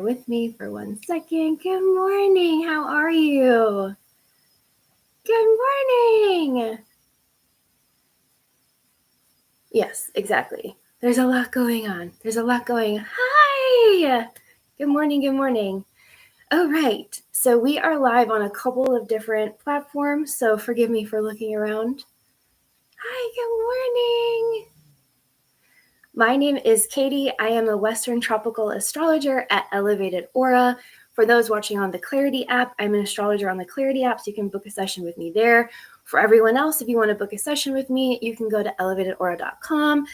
with me for 1 second. Good morning. How are you? Good morning. Yes, exactly. There's a lot going on. Hi. Good morning. Good morning. All right. So we are live on a couple of different platforms. So forgive me for looking around. Hi. Good morning. My name is Katie. I am a Western tropical astrologer at Elevated Aura. For those watching on the Clarity app, I'm an astrologer on the Clarity app, so you can book a session with me there. For everyone else, if you want to book a session with me, you can go to elevatedaura.com.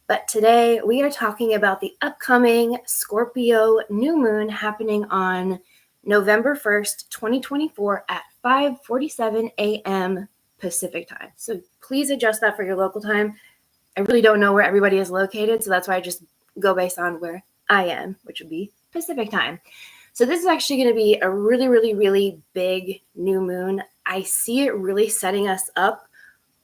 But today we are talking about the upcoming Scorpio new moon happening on November 1st, 2024 at 5:47 a.m. Pacific time. So please adjust that for your local time. I really don't know where everybody is located, so that's why I just go based on where I am, which would be Pacific time. So this is actually going to be a really, really, really big new moon. I see it really setting us up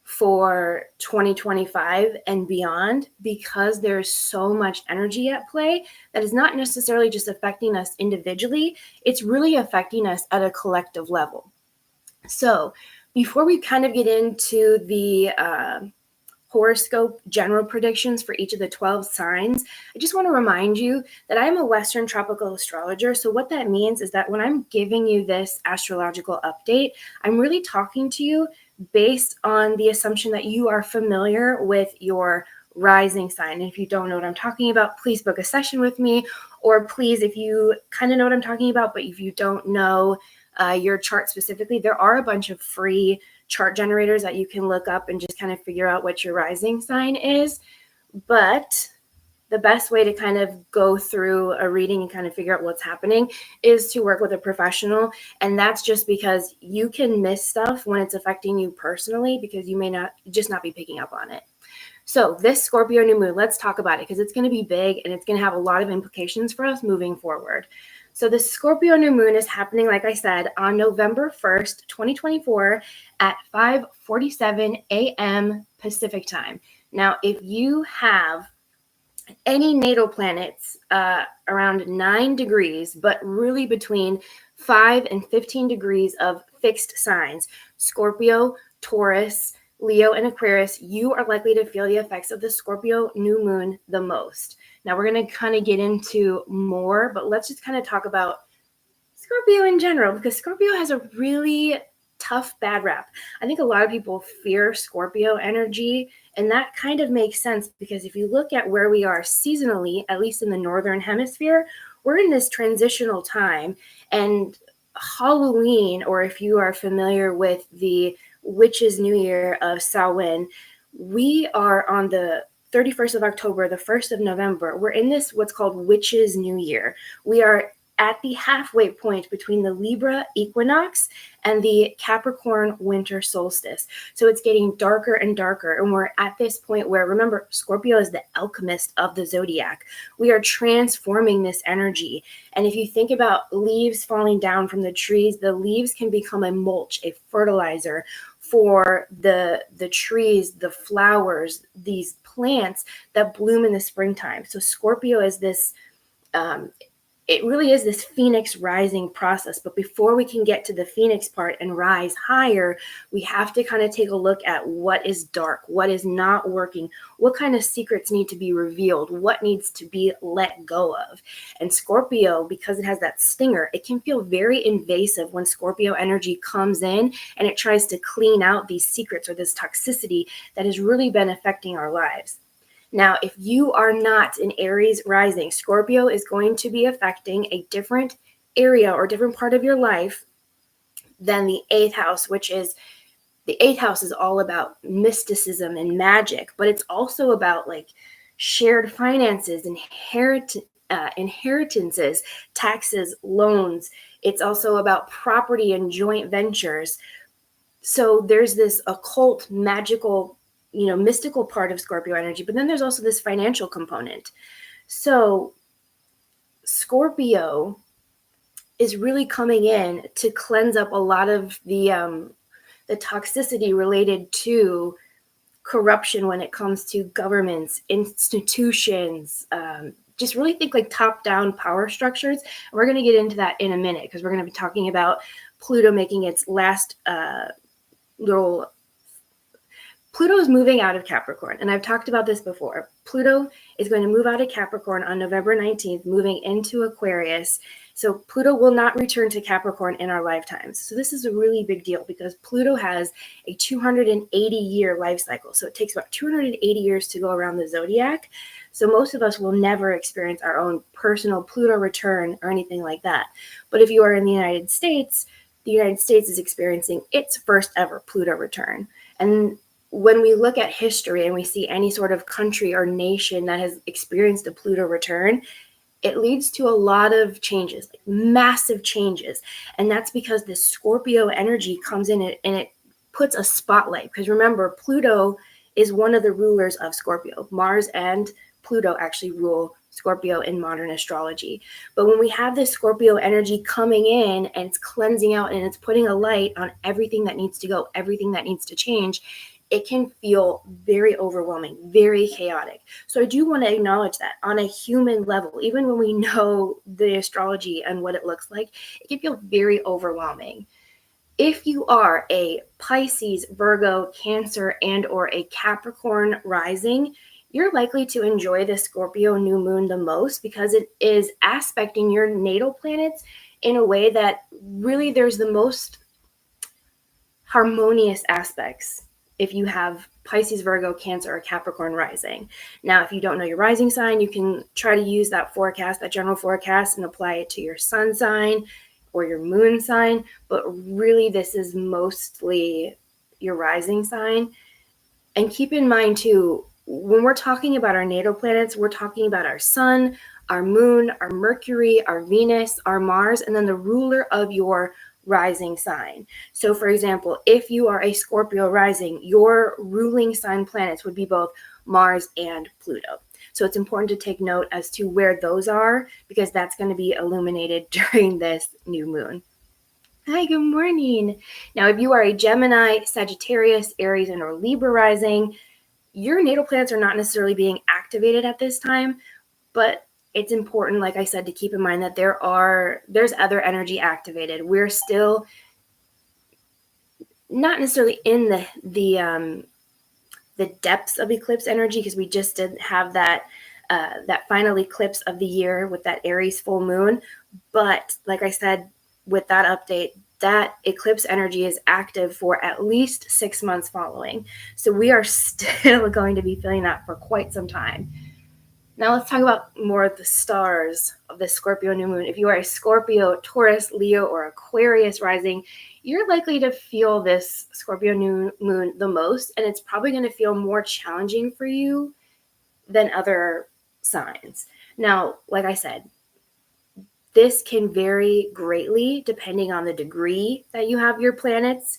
for 2025 and beyond because there's so much energy at play that is not necessarily just affecting us individually, it's really affecting us at a collective level. So before we kind of get into the horoscope general predictions for each of the 12 signs, I just want to remind you that I am a Western tropical astrologer. So what that means is that when I'm giving you this astrological update, I'm really talking to you based on the assumption that you are familiar with your rising sign. And if you don't know what I'm talking about, please book a session with me, or please, if you kind of know what I'm talking about, but if you don't know your chart specifically, there are a bunch of free chart generators that you can look up and just kind of figure out what your rising sign is. But the best way to kind of go through a reading and kind of figure out what's happening is to work with a professional. And that's just because you can miss stuff when it's affecting you personally because you may not be picking up on it. So this Scorpio new moon, let's talk about it because it's going to be big and it's going to have a lot of implications for us moving forward. So the Scorpio new moon is happening, like I said, on November 1st, 2024 at 5:47 a.m. Pacific time. Now, if you have any natal planets around 9 degrees, but really between 5 and 15 degrees of fixed signs, Scorpio, Taurus, Leo, and Aquarius, you are likely to feel the effects of the Scorpio new moon the most. Now we're going to kind of get into more, but let's just kind of talk about Scorpio in general, because Scorpio has a really tough bad rap. I think a lot of people fear Scorpio energy, and that kind of makes sense because if you look at where we are seasonally, at least in the northern hemisphere, we're in this transitional time. And Halloween, or if you are familiar with the Witches' New Year of Samhain, we are on the 31st of October, the 1st of November. We're in this what's called Witches' New Year. We are at the halfway point between the Libra equinox and the Capricorn winter solstice. So it's getting darker and darker. And we're at this point where, remember, Scorpio is the alchemist of the zodiac. We are transforming this energy. And if you think about leaves falling down from the trees, the leaves can become a mulch, a fertilizer for the trees, the flowers, these plants that bloom in the springtime. So Scorpio is this it really is this phoenix rising process. But before we can get to the phoenix part and rise higher, we have to kind of take a look at what is dark, what is not working, what kind of secrets need to be revealed, what needs to be let go of. And Scorpio, because it has that stinger, it can feel very invasive when Scorpio energy comes in and it tries to clean out these secrets or this toxicity that has really been affecting our lives. Now, if you are not an Aries rising, Scorpio is going to be affecting a different area or different part of your life than the 8th house, which is the 8th house is all about mysticism and magic, but it's also about like shared finances, inheritances, taxes, loans. It's also about property and joint ventures. So there's this occult, magical, mystical part of Scorpio energy, but then there's also this financial component. So Scorpio is really coming in to cleanse up a lot of the toxicity related to corruption when it comes to governments, institutions, just really think like top-down power structures. We're going to get into that in a minute because we're going to be talking about Pluto making its last little. Pluto is moving out of Capricorn, and I've talked about this before. Pluto is going to move out of Capricorn on November 19th, moving into Aquarius. So Pluto will not return to Capricorn in our lifetimes. So this is a really big deal because Pluto has a 280-year life cycle. So it takes about 280 years to go around the zodiac. So most of us will never experience our own personal Pluto return or anything like that. But if you are in the United States is experiencing its first ever Pluto return. And when we look at history and we see any sort of country or nation that has experienced a Pluto return, it leads to a lot of changes, like massive changes. And that's because the Scorpio energy comes in and it puts a spotlight. Because remember, Pluto is one of the rulers of Scorpio. Mars and Pluto actually rule Scorpio in modern astrology. But when we have this Scorpio energy coming in and it's cleansing out and it's putting a light on everything that needs to go, everything that needs to change, it can feel very overwhelming, very chaotic. So I do want to acknowledge that on a human level, even when we know the astrology and what it looks like, it can feel very overwhelming. If you are a Pisces, Virgo, Cancer, and or a Capricorn rising, you're likely to enjoy the Scorpio new moon the most because it is aspecting your natal planets in a way that really there's the most harmonious aspects if you have Pisces, Virgo, Cancer, or Capricorn rising. Now, if you don't know your rising sign, you can try to use that forecast, that general forecast, and apply it to your sun sign or your moon sign. But really, this is mostly your rising sign. And keep in mind, too, when we're talking about our natal planets, we're talking about our sun, our moon, our Mercury, our Venus, our Mars, and then the ruler of your rising sign. So for example, if you are a Scorpio rising, your ruling sign planets would be both Mars and Pluto. So it's important to take note as to where those are because that's going to be illuminated during this new moon. Hi, good morning. Now, if you are a Gemini, Sagittarius, Aries, and or Libra rising, your natal planets are not necessarily being activated at this time, but it's important, like I said, to keep in mind that there's other energy activated. We're still not necessarily in the depths of eclipse energy because we just did have that final eclipse of the year with that Aries full moon. But like I said, with that update, that eclipse energy is active for at least 6 months following. So we are still going to be feeling that for quite some time. Now let's talk about more of the stars of the Scorpio new moon. If you are a Scorpio, Taurus, Leo, or Aquarius rising, you're likely to feel this Scorpio new moon the most, and it's probably going to feel more challenging for you than other signs. Now, like I said, this can vary greatly depending on the degree that you have your planets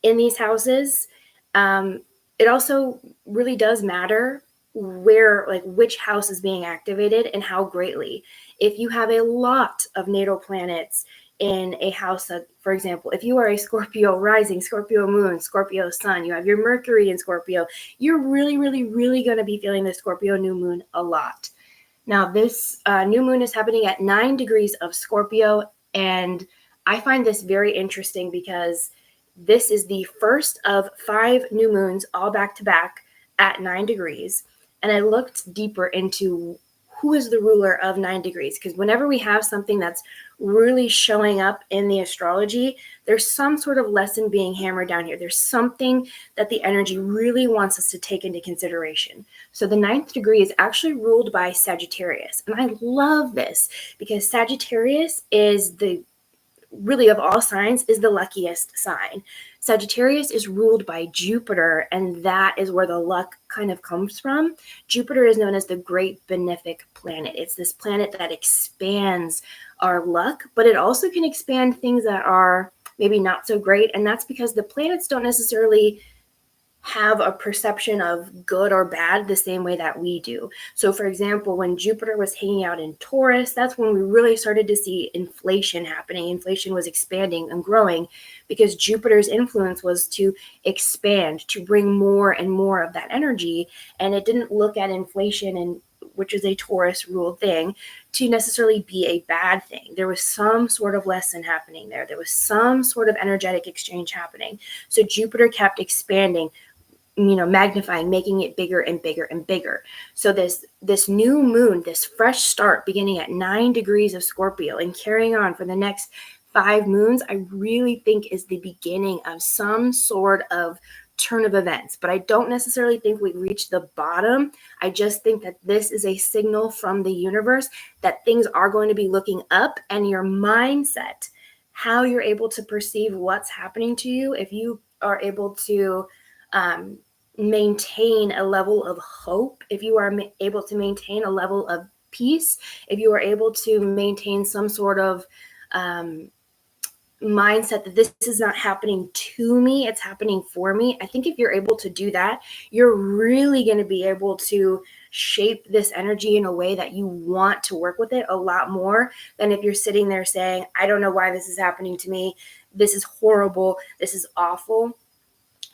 in these houses. It also really does matter where, like, which house is being activated and how greatly. If you have a lot of natal planets in a house that, for example, if you are a Scorpio rising, Scorpio moon, Scorpio sun, you have your Mercury in Scorpio, you're really, really, really going to be feeling the Scorpio new moon a lot. Now, this new moon is happening at 9 degrees of Scorpio, and I find this very interesting because this is the first of 5 new moons all back to back at 9 degrees. And I looked deeper into who is the ruler of 9 degrees, because whenever we have something that's really showing up in the astrology, there's some sort of lesson being hammered down here. There's something that the energy really wants us to take into consideration. So the 9th degree is actually ruled by Sagittarius. And I love this because Sagittarius is really of all signs is the luckiest sign. Sagittarius is ruled by Jupiter, and that is where the luck kind of comes from. Jupiter is known as the great benefic planet. It's this planet that expands our luck, but it also can expand things that are maybe not so great, and that's because the planets don't necessarily have a perception of good or bad the same way that we do. So for example, when Jupiter was hanging out in Taurus, that's when we really started to see inflation happening. Inflation was expanding and growing because Jupiter's influence was to expand, to bring more and more of that energy. And it didn't look at inflation and which is a Taurus ruled thing, to necessarily be a bad thing. There was some sort of lesson happening there. There was some sort of energetic exchange happening. So Jupiter kept expanding, magnifying, making it bigger and bigger and bigger. So this new moon, this fresh start beginning at 9 degrees of Scorpio and carrying on for the next 5 moons, I really think is the beginning of some sort of turn of events. But I don't necessarily think we reached the bottom. I just think that this is a signal from the universe that things are going to be looking up, and your mindset, how you're able to perceive what's happening to you, if you are able to maintain a level of hope, if you are able to maintain a level of peace, if you are able to maintain some sort of mindset that this is not happening to me, it's happening for me. I think if you're able to do that, you're really going to be able to shape this energy in a way that you want to work with it a lot more than if you're sitting there saying, I don't know why this is happening to me. This is horrible. This is awful.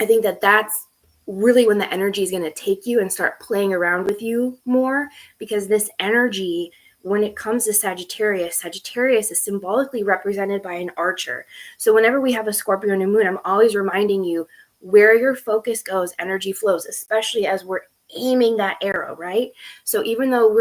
I think that that's really when the energy is going to take you and start playing around with you more, because this energy, when it comes to Sagittarius is symbolically represented by an archer. So whenever we have a Scorpio new moon, I'm always reminding you, where your focus goes, energy flows, especially as we're aiming that arrow, right? So even though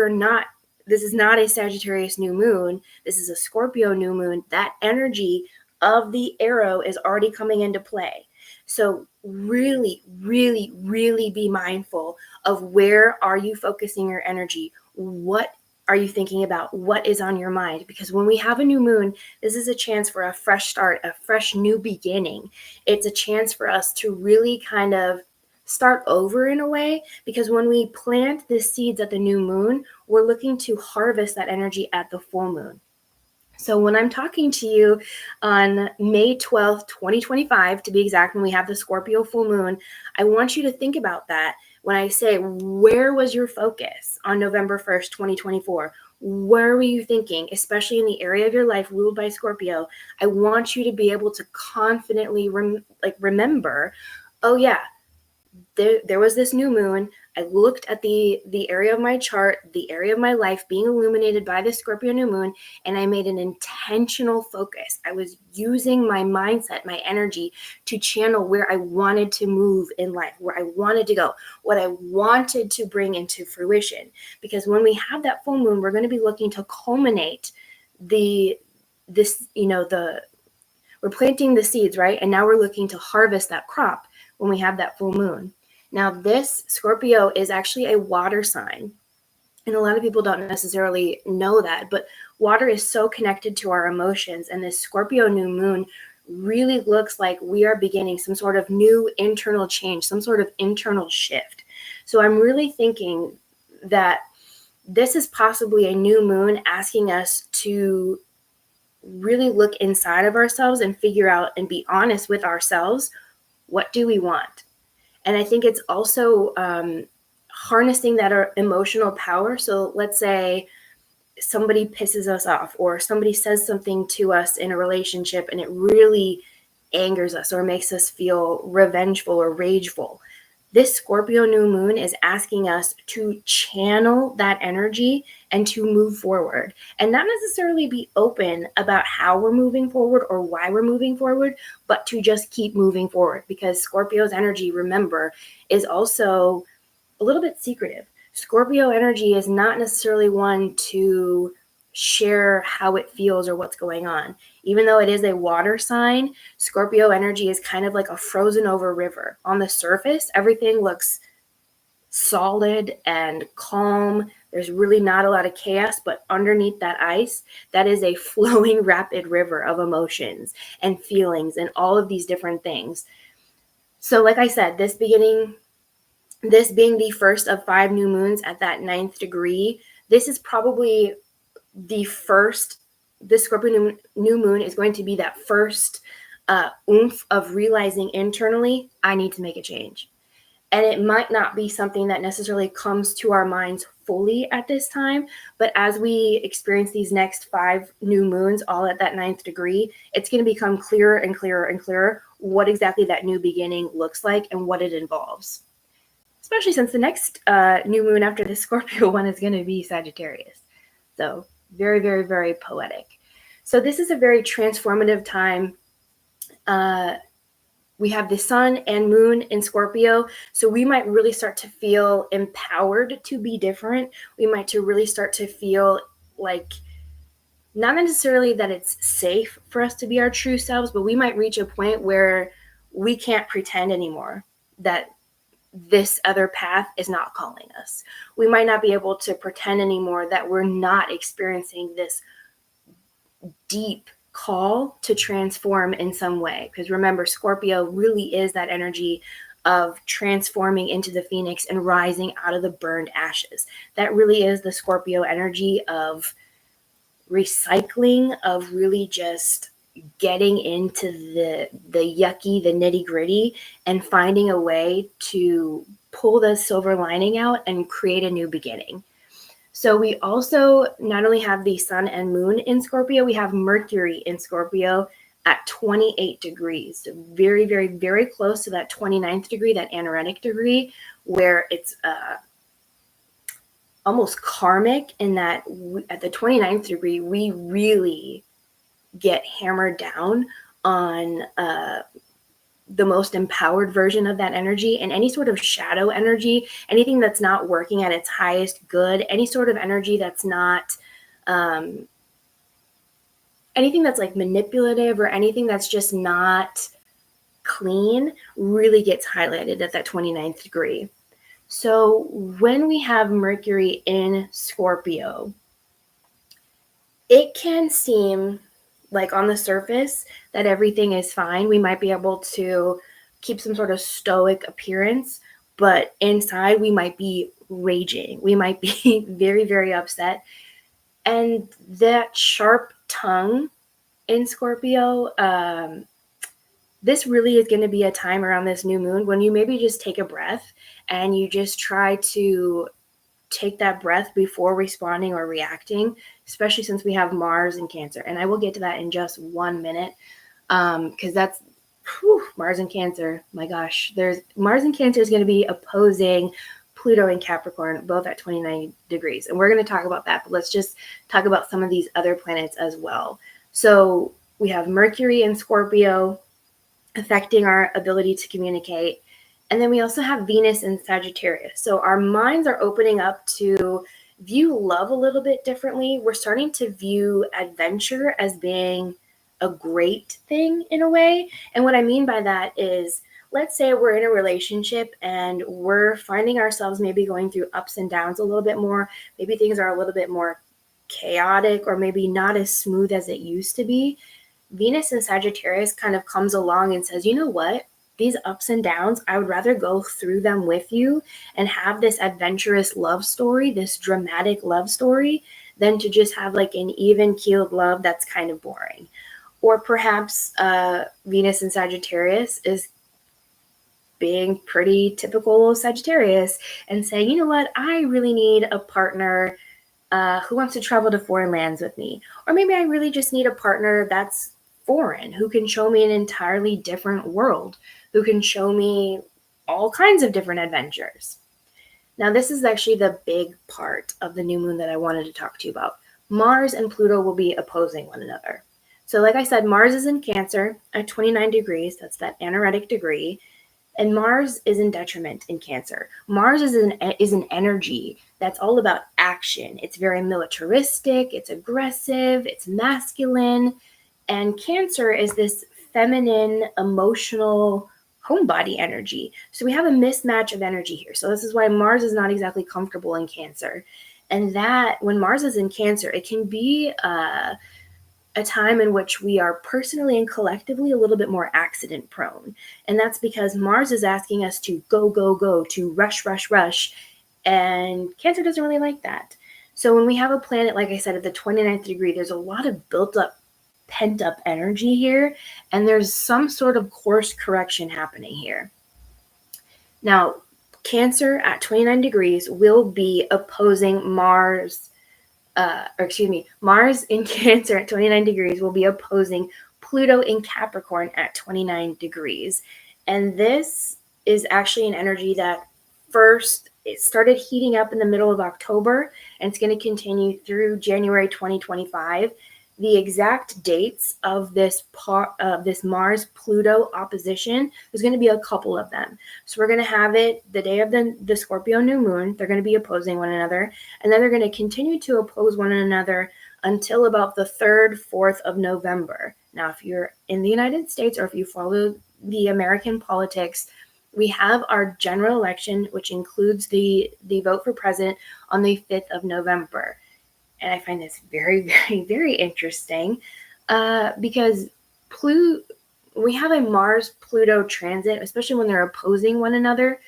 this is not a Sagittarius new moon, this is a Scorpio new moon, that energy of the arrow is already coming into play. So really, really, really be mindful of where are you focusing your energy? What are you thinking about? What is on your mind? Because when we have a new moon, this is a chance for a fresh start, a fresh new beginning. It's a chance for us to really kind of start over in a way, because when we plant the seeds at the new moon, we're looking to harvest that energy at the full moon. So when I'm talking to you on May 12th, 2025, to be exact, when we have the Scorpio full moon, I want you to think about that. When I say, where was your focus on November 1st, 2024? Where were you thinking, especially in the area of your life ruled by Scorpio? I want you to be able to confidently remember, oh yeah, there was this new moon. I looked at the area of my chart, the area of my life being illuminated by the Scorpio new moon, and I made an intentional focus. I was using my mindset, my energy to channel where I wanted to move in life, where I wanted to go, what I wanted to bring into fruition. Because when we have that full moon, we're going to be looking to culminate we're planting the seeds, right? And now we're looking to harvest that crop when we have that full moon. Now, this Scorpio is actually a water sign. And a lot of people don't necessarily know that, but water is so connected to our emotions. And this Scorpio new moon really looks like we are beginning some sort of new internal change, some sort of internal shift. So I'm really thinking that this is possibly a new moon asking us to really look inside of ourselves and figure out and be honest with ourselves. What do we want? And I think it's also harnessing that emotional power. So let's say somebody pisses us off, or somebody says something to us in a relationship and it really angers us or makes us feel revengeful or rageful. This Scorpio new moon is asking us to channel that energy and to move forward, and not necessarily be open about how we're moving forward or why we're moving forward, but to just keep moving forward, because Scorpio's energy, remember, is also a little bit secretive. Scorpio energy is not necessarily one to share how it feels or what's going on. Even though it is a water sign, Scorpio energy is kind of like a frozen over river. On the surface, everything looks solid and calm. There's really not a lot of chaos, but underneath that ice, that is a flowing rapid river of emotions and feelings and all of these different things. So like I said, this being the first of 5 new moons at that 9th degree, this is probably the Scorpio new moon is going to be that first oomph of realizing internally, I need to make a change. And it might not be something that necessarily comes to our minds fully at this time, but as we experience these next 5 new moons all at that 9th degree, it's going to become clearer and clearer and clearer what exactly that new beginning looks like and what it involves. especially since the next new moon after the Scorpio one is going to be Sagittarius. So very, very, very poetic. So this is a very transformative time. We have the sun and moon in Scorpio, so we might really start to feel empowered to be different. We might to really start to feel like, not necessarily that it's safe for us to be our true selves, but we might reach a point where we can't pretend anymore that this other path is not calling us. We might not be able to pretend anymore that we're not experiencing this deep call to transform in some way. Because remember, Scorpio really is that energy of transforming into the phoenix and rising out of the burned ashes. That really is the Scorpio energy of recycling, of really just getting into the yucky, the nitty gritty, and finding a way to pull the silver lining out and create a new beginning. So we also not only have the sun and moon in Scorpio, we have Mercury in Scorpio at 28 degrees. So very, very, very close to that 29th degree, that anaretic degree, where it's almost karmic in that at the 29th degree, we really get hammered down on the most empowered version of that energy, and any sort of shadow energy, anything that's not working at its highest good, any sort of energy that's not anything that's like manipulative or anything that's just not clean really gets highlighted at that 29th degree. So when we have Mercury in Scorpio, it can seem like on the surface that everything is fine. We might be able to keep some sort of stoic appearance, but inside we might be raging. We might be very, very upset. And that sharp tongue in Scorpio, this really is going to be a time around this new moon when you maybe just take a breath and you just try to take that breath before responding or reacting, especially since we have Mars in Cancer. And I will get to that in just 1 minute, because that's Mars in Cancer. My gosh, there's Mars in Cancer is going to be opposing Pluto in Capricorn, both at 29 degrees. And we're going to talk about that, but let's just talk about some of these other planets as well. So we have Mercury in Scorpio affecting our ability to communicate. And then we also have Venus in Sagittarius. So our minds are opening up to view love a little bit differently. We're starting to view adventure as being a great thing in a way. And what I mean by that is, let's say we're in a relationship and we're finding ourselves maybe going through ups and downs a little bit more. Maybe things are a little bit more chaotic or maybe not as smooth as it used to be. Venus in Sagittarius kind of comes along and says, you know what? These ups and downs, I would rather go through them with you and have this adventurous love story, this dramatic love story, than to just have like an even-keeled love that's kind of boring. Or perhaps Venus in Sagittarius is being pretty typical Sagittarius and saying, you know what, I really need a partner who wants to travel to foreign lands with me. Or maybe I really just need a partner that's foreign, who can show me an entirely different world, who can show me all kinds of different adventures. Now, this is actually the big part of the new moon that I wanted to talk to you about. Mars and Pluto will be opposing one another. So like I said, Mars is in Cancer at 29 degrees. That's that anaretic degree. And Mars is in detriment in Cancer. Mars is an energy that's all about action. It's very militaristic, it's aggressive, it's masculine. And Cancer is this feminine, emotional, homebody energy. So we have a mismatch of energy here. So this is why Mars is not exactly comfortable in Cancer. And that when Mars is in Cancer, it can be a time in which we are personally and collectively a little bit more accident prone. And that's because Mars is asking us to go, go, go, to rush, rush, rush. And Cancer doesn't really like that. So when we have a planet, like I said, at the 29th degree, there's a lot of built up, pent up energy here. And there's some sort of course correction happening here. Now, Cancer at 29 degrees will be opposing Mars in Cancer at 29 degrees will be opposing Pluto in Capricorn at 29 degrees. And this is actually an energy that first, it started heating up in the middle of October, and it's going to continue through January 2025. The exact dates of this Mars-Pluto opposition, there's going to be a couple of them. So we're going to have it the day of the Scorpio new moon. They're going to be opposing one another, and then they're going to continue to oppose one another until about the 3rd, 4th of November. Now, if you're in the United States or if you follow the American politics, we have our general election, which includes the vote for president, on the 5th of November. And I find this very, very, very interesting because we have a Mars-Pluto transit, especially when they're opposing one another.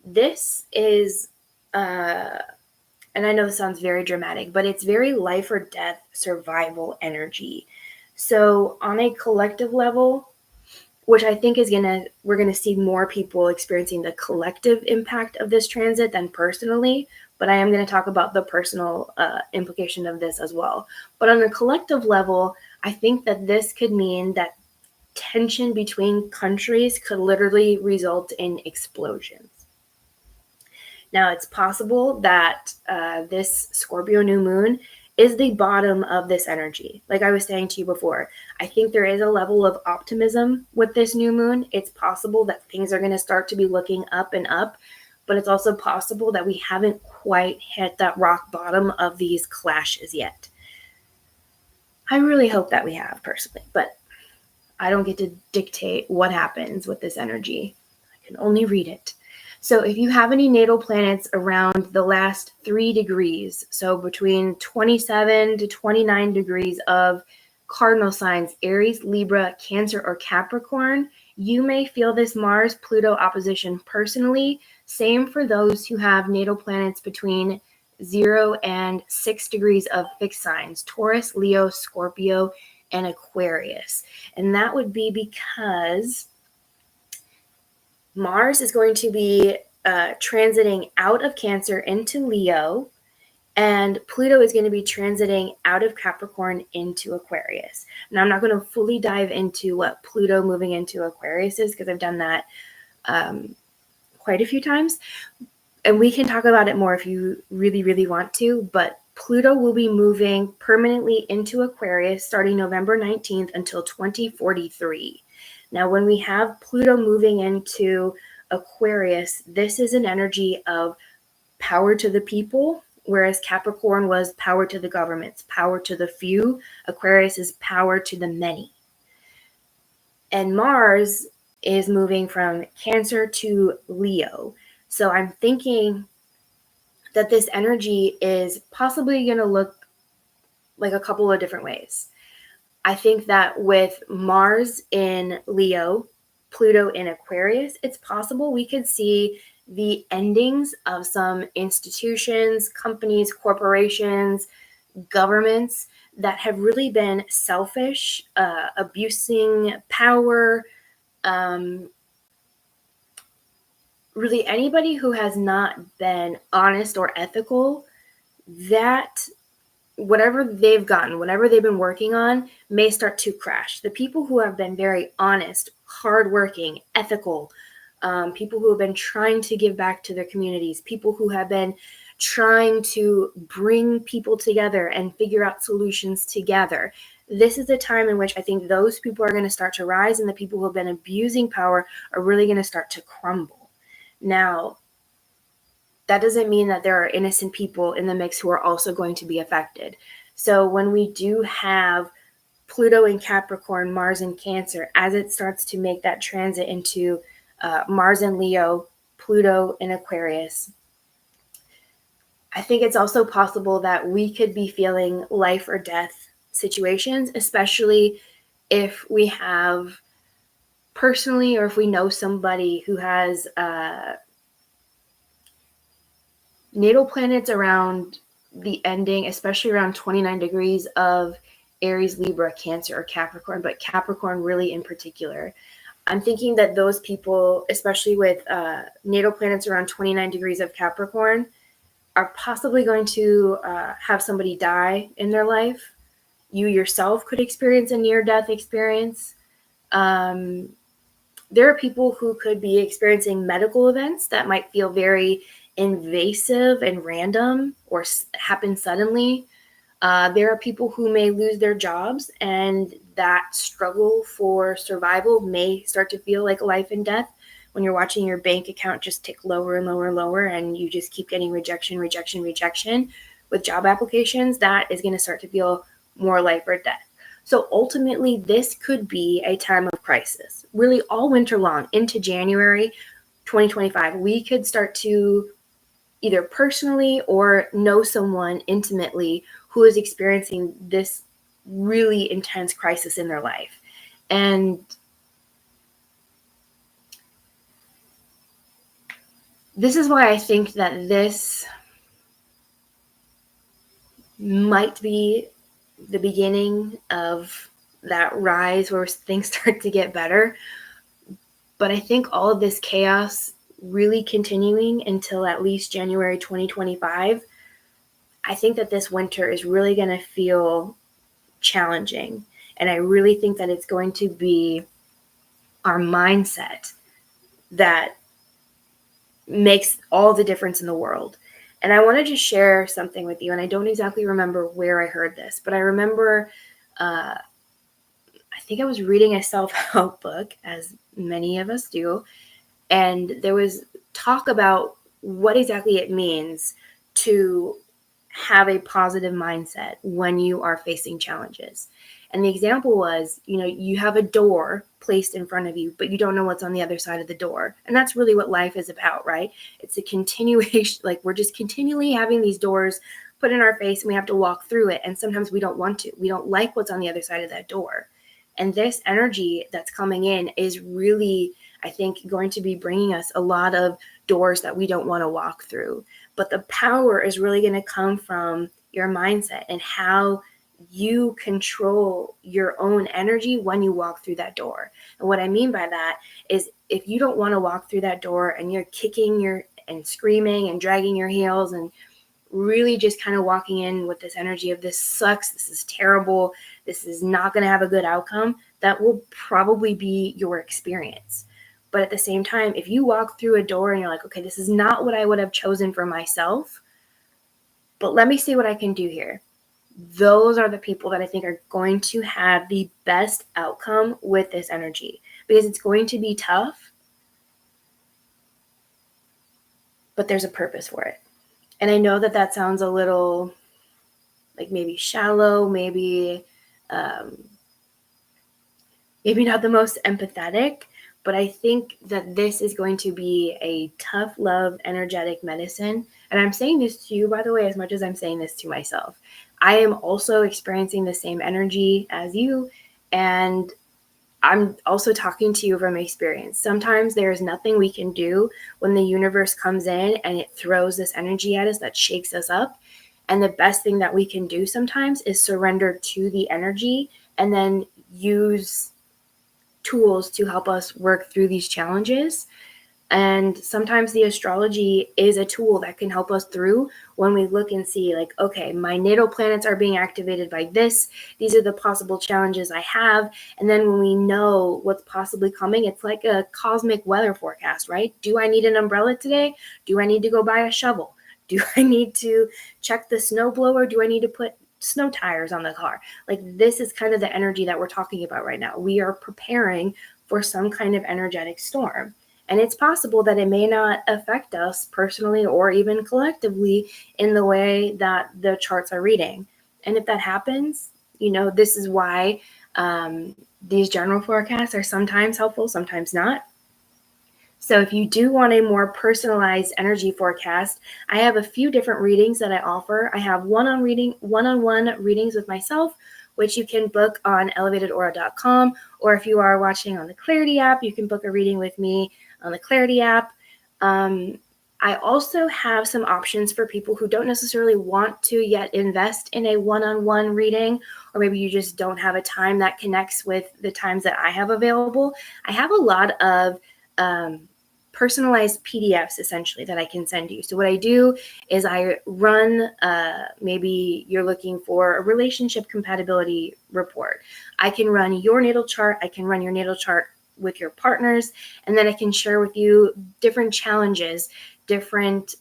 This is, and I know this sounds very dramatic, but it's very life or death survival energy. So on a collective level, which I think we're going to see more people experiencing the collective impact of this transit than personally, but I am going to talk about the personal implication of this as well. But on a collective level, I think that this could mean that tension between countries could literally result in explosions. Now, it's possible that this Scorpio new moon is the bottom of this energy. Like I was saying to you before, I think there is a level of optimism with this new moon. It's possible that things are going to start to be looking up and up, but it's also possible that we haven't quite hit that rock bottom of these clashes yet. I really hope that we have, personally, but I don't get to dictate what happens with this energy. I can only read it. So if you have any natal planets around the last 3 degrees, so between 27 to 29 degrees of cardinal signs, Aries, Libra, Cancer, or Capricorn, you may feel this Mars-Pluto opposition personally. Same for those who have natal planets between 0 and 6 degrees of fixed signs, Taurus, Leo, Scorpio, and Aquarius. And that would be because Mars is going to be transiting out of Cancer into Leo, and Pluto is going to be transiting out of Capricorn into Aquarius. Now, I'm not going to fully dive into what Pluto moving into Aquarius is because I've done that quite a few times, and we can talk about it more if you really, really want to, but Pluto will be moving permanently into Aquarius starting November 19th until 2043. Now, when we have Pluto moving into Aquarius, this is an energy of power to the people, whereas Capricorn was power to the governments, power to the few. Aquarius is power to the many. And Mars is moving from Cancer to Leo. So I'm thinking that this energy is possibly going to look like a couple of different ways. I think that with Mars in Leo, Pluto in Aquarius, it's possible we could see the endings of some institutions, companies, corporations, governments that have really been selfish, abusing power. Really, anybody who has not been honest or ethical, that whatever they've gotten, whatever they've been working on, may start to crash. The people who have been very honest, hardworking, ethical, people who have been trying to give back to their communities, people who have been trying to bring people together and figure out solutions together. This is a time in which I think those people are going to start to rise, and the people who have been abusing power are really going to start to crumble. Now, that doesn't mean that there are innocent people in the mix who are also going to be affected. So when we do have Pluto in Capricorn, Mars in Cancer, as it starts to make that transit into Mars in Leo, Pluto in Aquarius, I think it's also possible that we could be feeling life or death situations, especially if we have personally, or if we know somebody who has natal planets around the ending, especially around 29 degrees of Aries, Libra, Cancer, or Capricorn, but Capricorn really in particular. I'm thinking that those people, especially with natal planets around 29 degrees of Capricorn, are possibly going to have somebody die in their life. You yourself could experience a near-death experience. there are people who could be experiencing medical events that might feel very invasive and random or happen suddenly. There are people who may lose their jobs, and that struggle for survival may start to feel like life and death when you're watching your bank account just tick lower and lower and lower, and you just keep getting rejection with job applications. That is going to start to feel more life or death. So ultimately, this could be a time of crisis, really all winter long into January 2025. We could start to either personally or know someone intimately who is experiencing this really intense crisis in their life. And this is why I think that this might be the beginning of that rise where things start to get better. But I think all of this chaos really continuing until at least January 2025, I think that this winter is really going to feel challenging. And I really think that it's going to be our mindset that makes all the difference in the world. And I want to just share something with you. And I don't exactly remember where I heard this, but I remember, I think I was reading a self-help book, as many of us do. And there was talk about what exactly it means to have a positive mindset when you are facing challenges. And the example was, you have a door placed in front of you, but you don't know what's on the other side of the door. And that's really what life is about, right? It's a continuation, like we're just continually having these doors put in our face and we have to walk through it. And sometimes we don't want to. We don't like what's on the other side of that door. And this energy that's coming in is really, I think, going to be bringing us a lot of doors that we don't want to walk through. But the power is really going to come from your mindset and how you control your own energy when you walk through that door. And what I mean by that is if you don't want to walk through that door and you're kicking and screaming and dragging your heels and really just kind of walking in with this energy of this sucks, this is terrible, this is not going to have a good outcome, that will probably be your experience. But at the same time, if you walk through a door and you're like, okay, this is not what I would have chosen for myself, but let me see what I can do here. Those are the people that I think are going to have the best outcome with this energy, because it's going to be tough, but there's a purpose for it. And I know that sounds a little like maybe shallow, maybe not the most empathetic, but I think that this is going to be a tough love, energetic medicine. And I'm saying this to you, by the way, as much as I'm saying this to myself. I am also experiencing the same energy as you, and I'm also talking to you from experience. Sometimes there's nothing we can do when the universe comes in and it throws this energy at us that shakes us up. And the best thing that we can do sometimes is surrender to the energy and then use tools to help us work through these challenges. And sometimes the astrology is a tool that can help us through when we look and see like, okay, my natal planets are being activated by this. These are the possible challenges I have. And then when we know what's possibly coming, it's like a cosmic weather forecast, right? Do I need an umbrella today? Do I need to go buy a shovel? Do I need to check the snow blower? Do I need to put snow tires on the car? Like, this is kind of the energy that we're talking about right now. We are preparing for some kind of energetic storm. And it's possible that it may not affect us personally or even collectively in the way that the charts are reading. And if that happens, this is why these general forecasts are sometimes helpful, sometimes not. So if you do want a more personalized energy forecast, I have a few different readings that I offer. I have one-on-one readings with myself, which you can book on elevatedaura.com. Or if you are watching on the Clarity app, you can book a reading with me on the Clarity app. I also have some options for people who don't necessarily want to yet invest in a one-on-one reading, or maybe you just don't have a time that connects with the times that I have available. I have a lot of personalized PDFs essentially that I can send you. So what I do is I run, maybe you're looking for a relationship compatibility report. I can run your natal chart. I can run your natal chart with your partners, and then I can share with you different challenges, different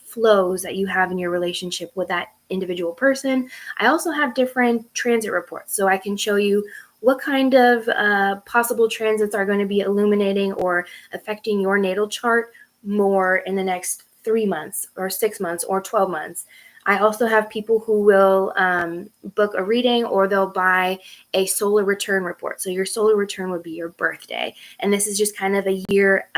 flows that you have in your relationship with that individual person. I also have different transit reports, so I can show you what kind of possible transits are going to be illuminating or affecting your natal chart more in the next 3 months or 6 months or 12 months. I also have people who will book a reading, or they'll buy a solar return report. So your solar return would be your birthday. And this is just kind of a year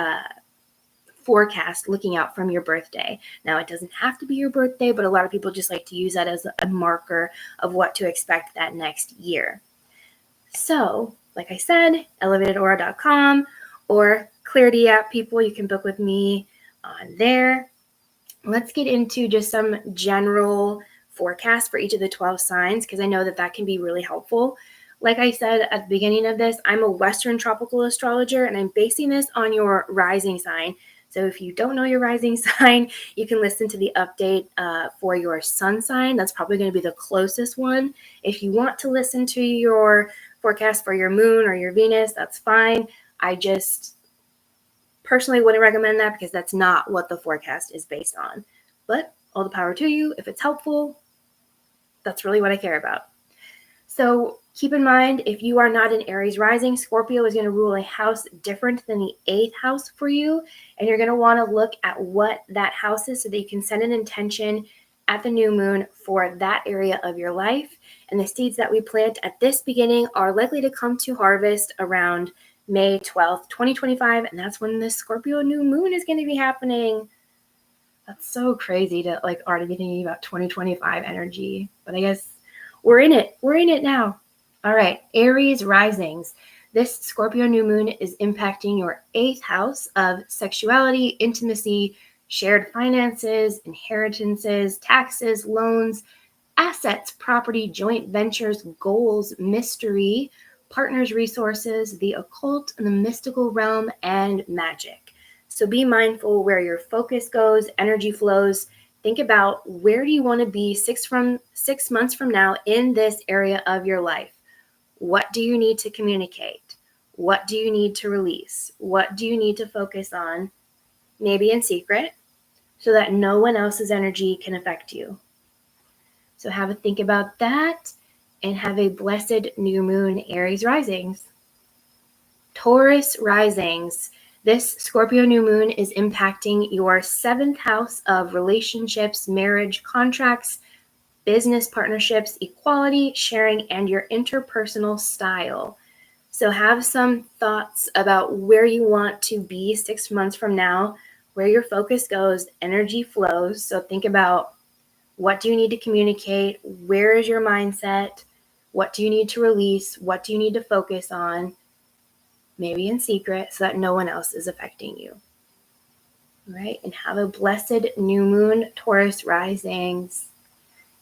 forecast looking out from your birthday. Now, it doesn't have to be your birthday, but a lot of people just like to use that as a marker of what to expect that next year. So, like I said, elevatedaura.com or Clarity app people, you can book with me on there. Let's get into just some general forecasts for each of the 12 signs, because I know that can be really helpful. Like I said at the beginning of this, I'm a Western tropical astrologer, and I'm basing this on your rising sign. So if you don't know your rising sign, you can listen to the update for your sun sign. That's probably going to be the closest one. If you want to listen to your forecast for your moon or your Venus, that's fine. I just personally wouldn't recommend that because that's not what the forecast is based on. But all the power to you. If it's helpful, that's really what I care about. So keep in mind, if you are not an Aries rising, Scorpio is going to rule a house different than the 8th house for you. And you're going to want to look at what that house is so that you can set an intention at the new moon for that area of your life. And the seeds that we plant at this beginning are likely to come to harvest around May 12th, 2025. And that's when the Scorpio new moon is going to be happening. That's so crazy to already be thinking about 2025 energy. But I guess we're in it. We're in it now. All right, Aries risings. This Scorpio new moon is impacting your 8th house of sexuality, intimacy, shared finances, inheritances, taxes, loans, assets, property, joint ventures, goals, mystery, partners, resources, the occult, and the mystical realm, and magic. So be mindful where your focus goes, energy flows. Think about, where do you want to be 6 months from now in this area of your life? What do you need to communicate? What do you need to release? What do you need to focus on, maybe in secret, so that no one else's energy can affect you? So have a think about that, and have a blessed new moon, Aries risings. Taurus risings. This Scorpio new moon is impacting your 7th house of relationships, marriage, contracts, business partnerships, equality, sharing, and your interpersonal style. So have some thoughts about where you want to be 6 months from now, where your focus goes, energy flows. So think about, what do you need to communicate? Where is your mindset? What do you need to release? What do you need to focus on? Maybe in secret, so that no one else is affecting you. All right, and have a blessed new moon, Taurus risings.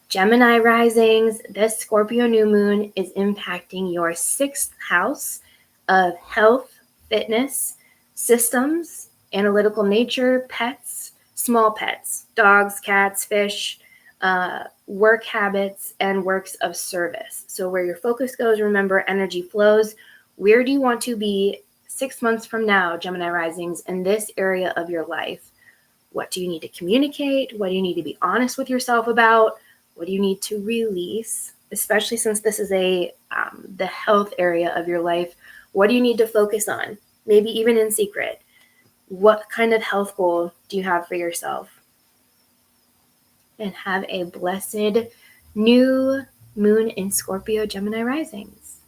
Gemini risings. This Scorpio new moon is impacting your 6th house of health, fitness, systems, analytical nature, pets, small pets, dogs, cats, fish, work habits, and works of service. So where your focus goes, remember, energy flows. Where do you want to be 6 months from now, Gemini risings, in this area of your life? What do you need to communicate? What do you need to be honest with yourself about? What do you need to release? Especially since this is the health area of your life. What do you need to focus on? Maybe even in secret. What kind of health goal do you have for yourself? And have a blessed new moon in Scorpio, Gemini risings.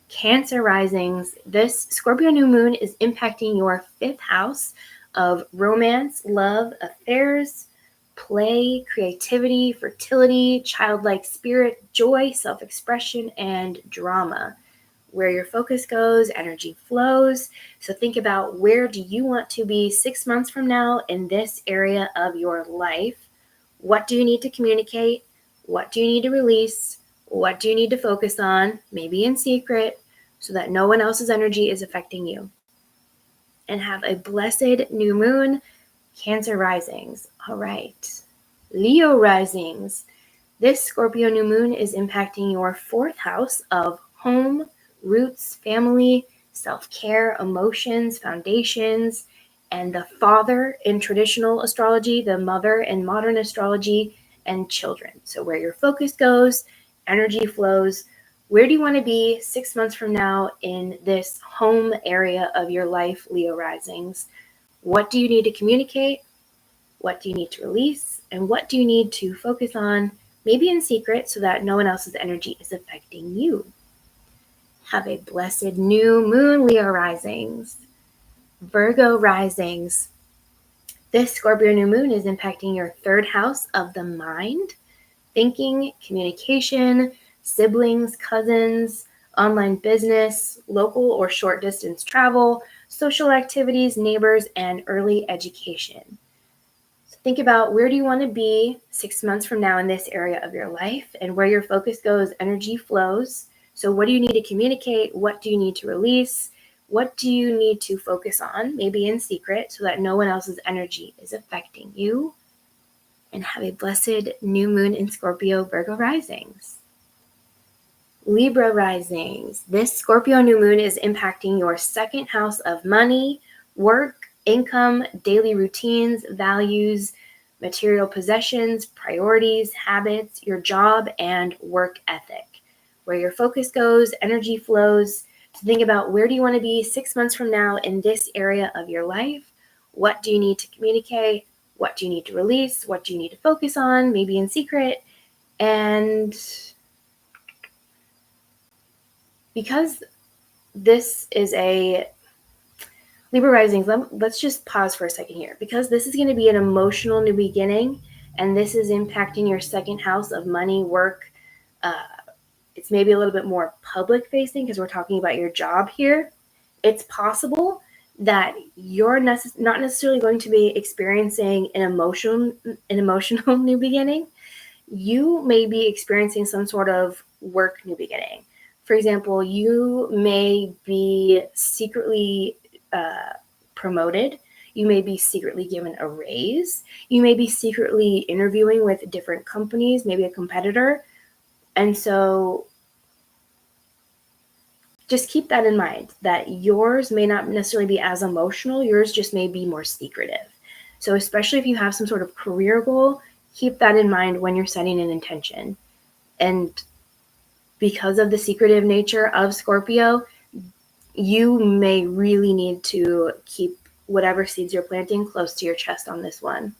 Cancer risings. This Scorpio new moon is impacting your 5th house of romance, love, affairs, play, creativity, fertility, childlike spirit, joy, self-expression, and drama. Where your focus goes, energy flows. So think about, where do you want to be 6 months from now in this area of your life? What do you need to communicate? What do you need to release? What do you need to focus on, maybe in secret, so that no one else's energy is affecting you? And have a blessed new moon, Cancer risings. All right. Leo risings. This Scorpio new moon is impacting your 4th house of home, roots, family, self-care, emotions, foundations, and the father in traditional astrology, the mother in modern astrology, and children. So where your focus goes, energy flows. Where do you want to be 6 months from now in this home area of your life, Leo risings? What do you need to communicate? What do you need to release? And what do you need to focus on, maybe in secret, so that no one else's energy is affecting you? Have a blessed new moon, Leo risings. Virgo risings. This Scorpio new moon is impacting your third house of the mind, thinking, communication, siblings, cousins, online business, local or short distance travel, social activities, neighbors, and early education. So think about, where do you want to be 6 months from now in this area of your life, and where your focus goes, energy flows. So what do you need to communicate? What do you need to release? What do you need to focus on, maybe in secret, so that no one else's energy is affecting you? And have a blessed new moon in Scorpio, Virgo risings. Libra risings. This Scorpio new moon is impacting your second house of money, work, income, daily routines, values, material possessions, priorities, habits, your job, and work ethic. Where your focus goes, energy flows. To think about, where do you want to be 6 months from now in this area of your life? What do you need to communicate? What do you need to release? What do you need to focus on, maybe in secret? And because this is a Libra rising, let's just pause for a second here. Because this is going to be an emotional new beginning, and this is impacting your second house of money, work. It's maybe a little bit more public facing because we're talking about your job here. It's possible that you're not necessarily going to be experiencing an emotional new beginning. You may be experiencing some sort of work new beginning. For example, you may be secretly promoted. You may be secretly given a raise. You may be secretly interviewing with different companies, maybe a competitor. And so just keep that in mind, that yours may not necessarily be as emotional. Yours just may be more secretive. So especially if you have some sort of career goal, keep that in mind when you're setting an intention. And because of the secretive nature of Scorpio, you may really need to keep whatever seeds you're planting close to your chest on this one.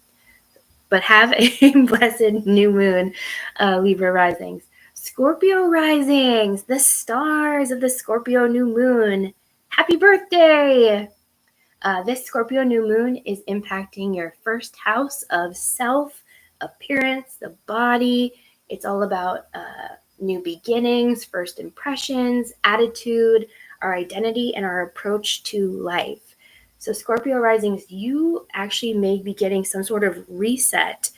But have a blessed new moon, Libra risings. Scorpio risings, the stars of the Scorpio new moon. Happy birthday! This Scorpio new moon is impacting your first house of self, appearance, the body. It's all about new beginnings, first impressions, attitude, our identity, and our approach to life. So Scorpio risings, you actually may be getting some sort of reset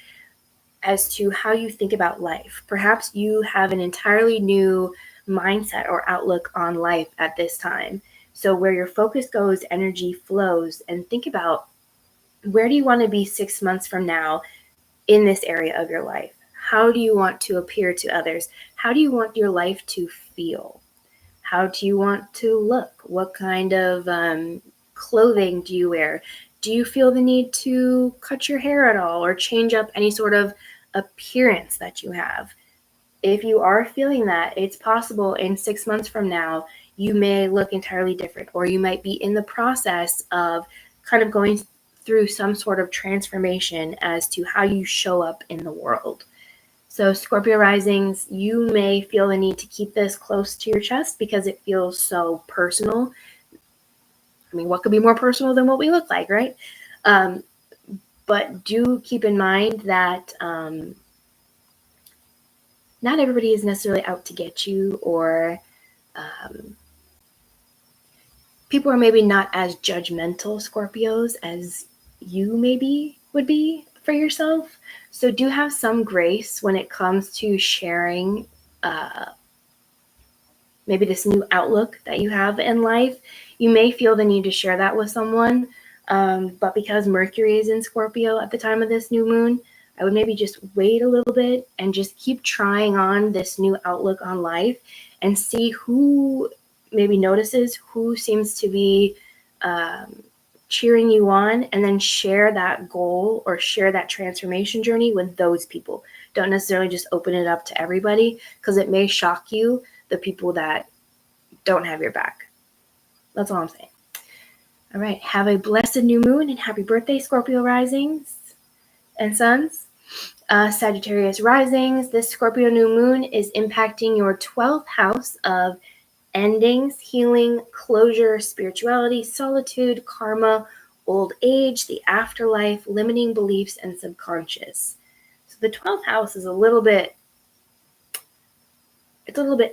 as to how you think about life. Perhaps you have an entirely new mindset or outlook on life at this time. So where your focus goes, energy flows. And think about, where do you want to be 6 months from now in this area of your life? How do you want to appear to others? How do you want your life to feel? How do you want to look? What kind of clothing do you wear? Do you feel the need to cut your hair at all or change up any sort of appearance that you have? If you are feeling that, it's possible in 6 months from now, you may look entirely different, or you might be in the process of kind of going through some sort of transformation as to how you show up in the world. So Scorpio risings, you may feel the need to keep this close to your chest because it feels so personal. I mean, what could be more personal than what we look like, right? But do keep in mind that not everybody is necessarily out to get you, or people are maybe not as judgmental, Scorpios, as you maybe would be for yourself. So do have some grace when it comes to sharing maybe this new outlook that you have in life. You may feel the need to share that with someone, but because Mercury is in Scorpio at the time of this new moon, I would maybe just wait a little bit and just keep trying on this new outlook on life and see who maybe notices who seems to be cheering you on, and then share that goal or share that transformation journey with those people. Don't necessarily just open it up to everybody, because it may shock you, the people that don't have your back. That's all I'm saying. All right. Have a blessed new moon and happy birthday, Scorpio risings and suns. Sagittarius risings. This Scorpio new moon is impacting your 12th house of endings, healing, closure, spirituality, solitude, karma, old age, the afterlife, limiting beliefs, and subconscious. So the 12th house is a little bit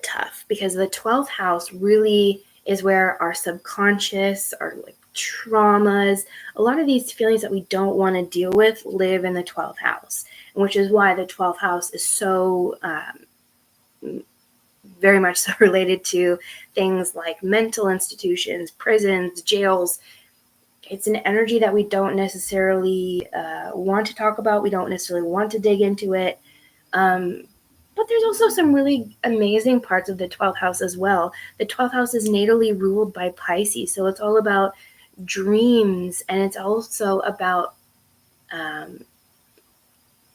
tough, because the 12th house really is where our subconscious, our like traumas, a lot of these feelings that we don't want to deal with live in the 12th house, which is why the 12th house is so very much so related to things like mental institutions, prisons, jails. It's an energy that we don't necessarily want to talk about. We don't necessarily want to dig into it. But there's also some really amazing parts of the 12th house as well. The 12th house is natally ruled by Pisces, so it's all about dreams, and it's also about,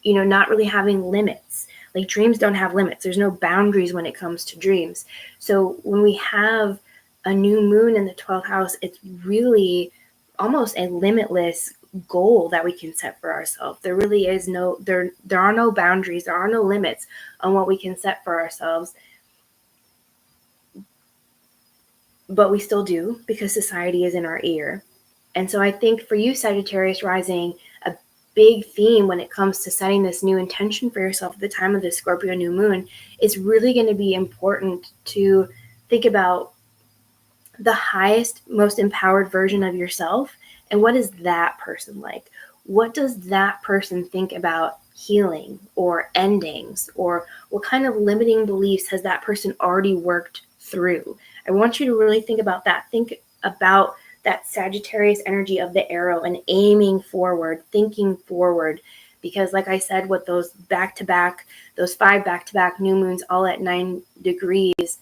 not really having limits. Like, dreams don't have limits. There's no boundaries when it comes to dreams. So when we have a new moon in the 12th house, it's really almost a limitless goal that we can set for ourselves. There really is there are no boundaries. There are no limits on what we can set for ourselves. But we still do, because society is in our ear. And so I think for you, Sagittarius rising, a big theme when it comes to setting this new intention for yourself at the time of the Scorpio new moon is really going to be important to think about the highest, most empowered version of yourself. And what is that person like? What does that person think about healing or endings? Or what kind of limiting beliefs has that person already worked through? I want you to really think about that. Think about that Sagittarius energy of the arrow and aiming forward, thinking forward. Because like I said, with those back-to-back, those 5 back-to-back new moons all at 9 degrees,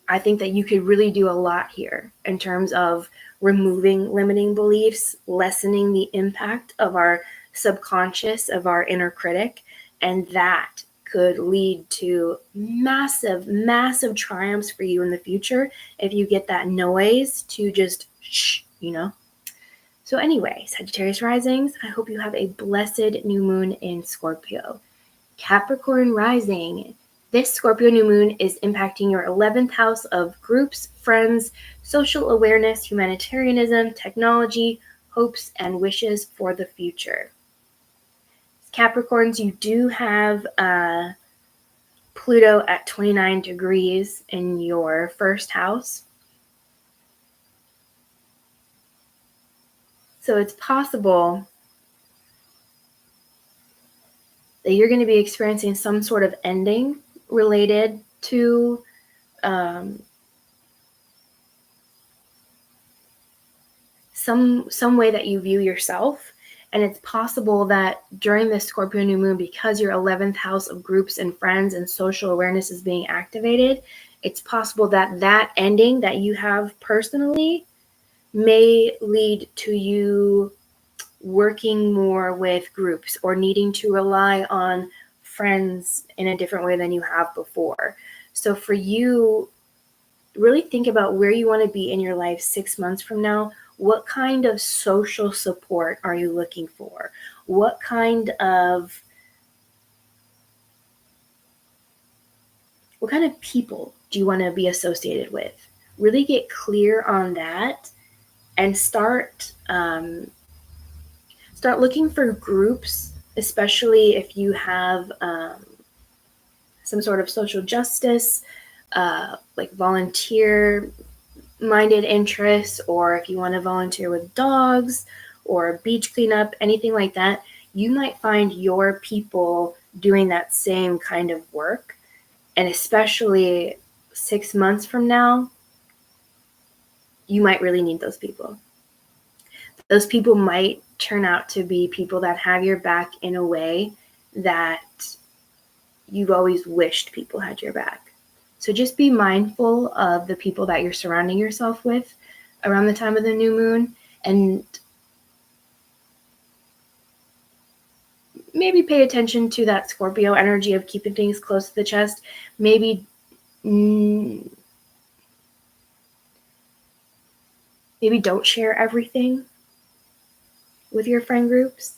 I think that you could really do a lot here in terms of removing limiting beliefs, lessening the impact of our subconscious, of our inner critic, and that could lead to massive, massive triumphs for you in the future if you get that noise to just shh, So anyway, Sagittarius risings, I hope you have a blessed new moon in Scorpio. Capricorn rising. This Scorpio new moon is impacting your 11th house of groups, friends, social awareness, humanitarianism, technology, hopes, and wishes for the future. Capricorns, you do have Pluto at 29 degrees in your first house. So it's possible that you're going to be experiencing some sort of ending related to some way that you view yourself. And it's possible that during this Scorpio new moon, because your 11th house of groups and friends and social awareness is being activated, it's possible that that ending that you have personally may lead to you working more with groups or needing to rely on friends in a different way than you have before. So for you, really think about where you want to be in your life 6 months from now. What kind of social support are you looking for? What kind of people do you want to be associated with? Really get clear on that and start looking for groups, especially if you have some sort of social justice, like volunteer-minded interests, or if you want to volunteer with dogs or beach cleanup, anything like that, you might find your people doing that same kind of work. And especially 6 months from now, you might really need those people. Those people might turn out to be people that have your back in a way that you've always wished people had your back. So just be mindful of the people that you're surrounding yourself with around the time of the new moon, and maybe pay attention to that Scorpio energy of keeping things close to the chest. Maybe don't share everything with your friend groups.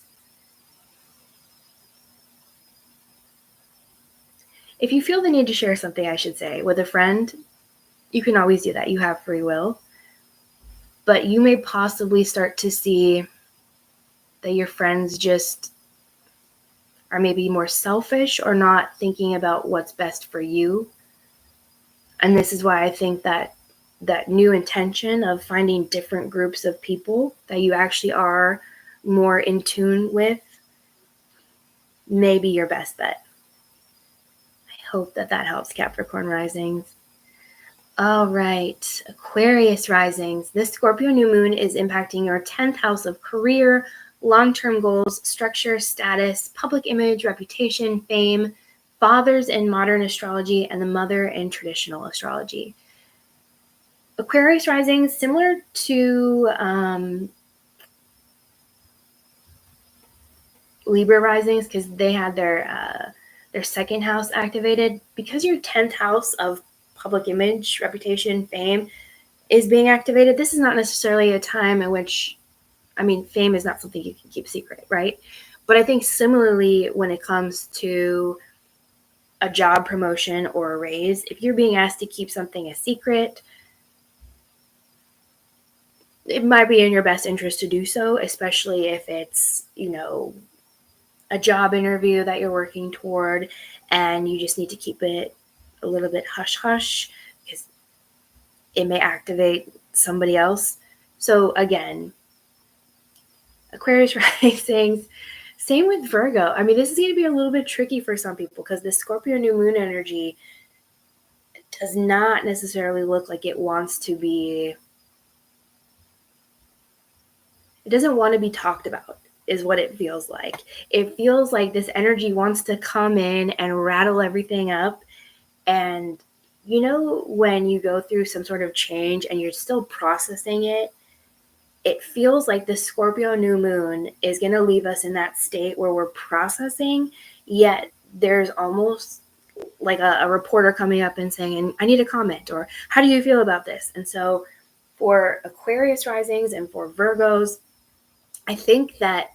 If you feel the need to share something, I should say, with a friend, you can always do that. You have free will. But you may possibly start to see that your friends just are maybe more selfish or not thinking about what's best for you. And this is why I think that new intention of finding different groups of people that you actually are more in tune with may be your best bet. I hope that helps, Capricorn risings. All right, Aquarius risings. This Scorpio new moon is impacting your 10th house of career, long-term goals, structure, status, public image, reputation, fame, fathers in modern astrology, and the mother in traditional astrology. Aquarius rising, similar to Libra risings, because they had their second house activated. Because your 10th house of public image, reputation, fame is being activated, this is not necessarily a time in which, fame is not something you can keep secret, right? But I think similarly, when it comes to a job promotion or a raise, if you're being asked to keep something a secret, it might be in your best interest to do so, especially if it's, a job interview that you're working toward and you just need to keep it a little bit hush-hush because it may activate somebody else. So again, Aquarius risings, same with Virgo. This is going to be a little bit tricky for some people because the Scorpio new moon energy does not necessarily look like it wants to be, it doesn't want to be talked about, is what it feels like. It feels like this energy wants to come in and rattle everything up. And when you go through some sort of change and you're still processing it, it feels like the Scorpio new moon is going to leave us in that state where we're processing, yet there's almost like a reporter coming up and saying, I need a comment, or how do you feel about this? And so for Aquarius risings and for Virgos, I think that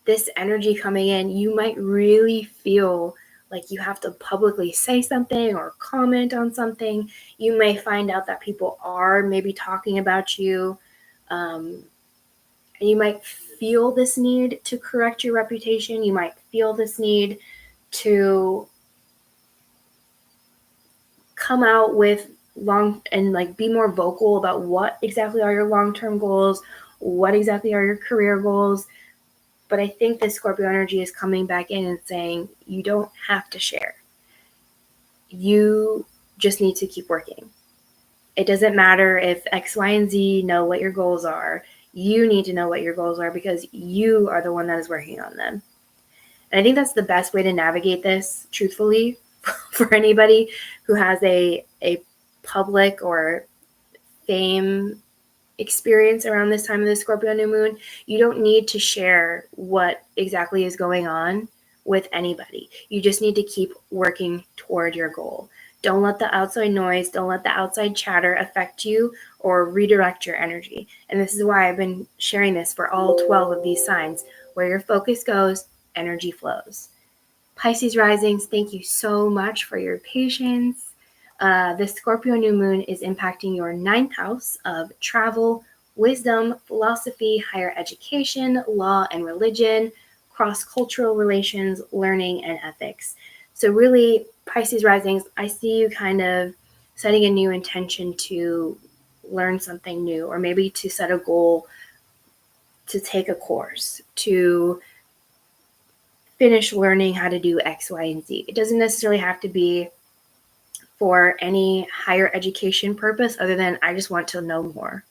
this energy coming in, you might really feel like you have to publicly say something or comment on something. You may find out that people are maybe talking about you. And you might feel this need to correct your reputation. You might feel this need to come out with be more vocal about what exactly are your long-term goals, what exactly are your career goals. But I think this Scorpio energy is coming back in and saying, you don't have to share. You just need to keep working. It doesn't matter if X, Y, and Z know what your goals are. You need to know what your goals are because you are the one that is working on them. And I think that's the best way to navigate this, truthfully, for anybody who has a public or fame experience around this time of the Scorpio new moon. You don't need to share what exactly is going on with anybody. You just need to keep working toward your goal. Don't let the outside noise, don't let the outside chatter affect you or redirect your energy. And this is why I've been sharing this for all 12 of these signs. Where your focus goes, energy flows. Pisces risings, thank you so much for your patience. The Scorpio new moon is impacting your 9th house of travel, wisdom, philosophy, higher education, law and religion, cross-cultural relations, learning, and ethics. So really, Pisces risings, I see you kind of setting a new intention to learn something new, or maybe to set a goal to take a course, to finish learning how to do X, Y, and Z. It doesn't necessarily have to be for any higher education purpose other than I just want to know more.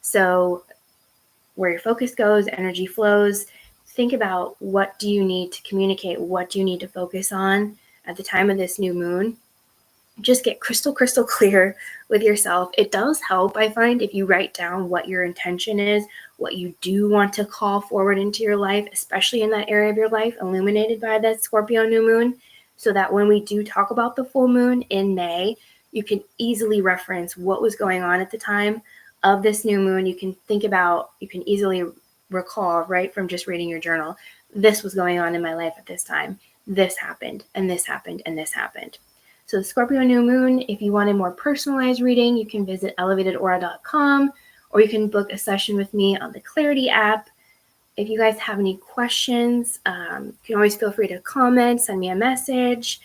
So where your focus goes, energy flows. Think about, what do you need to communicate? What do you need to focus on at the time of this new moon? just get crystal clear with yourself. It does help, I find, if you write down what your intention is, what you do want to call forward into your life, especially in that area of your life illuminated by that Scorpio new moon, so that when we do talk about the full moon in May, you can easily reference what was going on at the time of this new moon. You can think about, you can easily recall, right, from just reading your journal, this was going on in my life at this time. This happened, and this happened, and this happened. So the Scorpio new moon, if you want a more personalized reading, you can visit elevatedaura.com, or you can book a session with me on the Clarity app. If you guys have any questions, you can always feel free to comment, send me a message,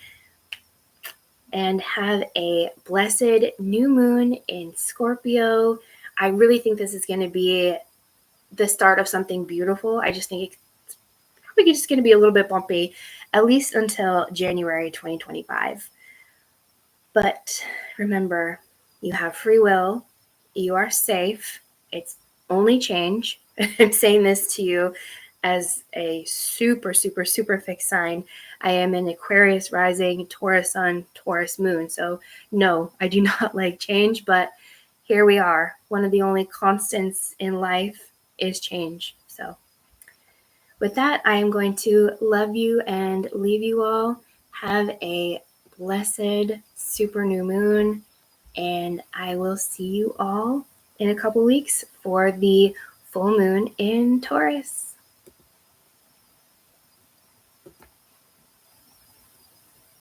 and have a blessed new moon in Scorpio. I really think this is going to be the start of something beautiful. I just think it's probably just going to be a little bit bumpy, at least until January 2025. But remember, you have free will. You are safe. It's only change. I'm saying this to you as a super fixed sign. I am an Aquarius rising, Taurus sun, Taurus moon. So no, I do not like change, but here we are. One of the only constants in life is change. So with that, I am going to love you and leave you all. Have a blessed super new moon, and I will see you all in a couple weeks for the full moon in Taurus.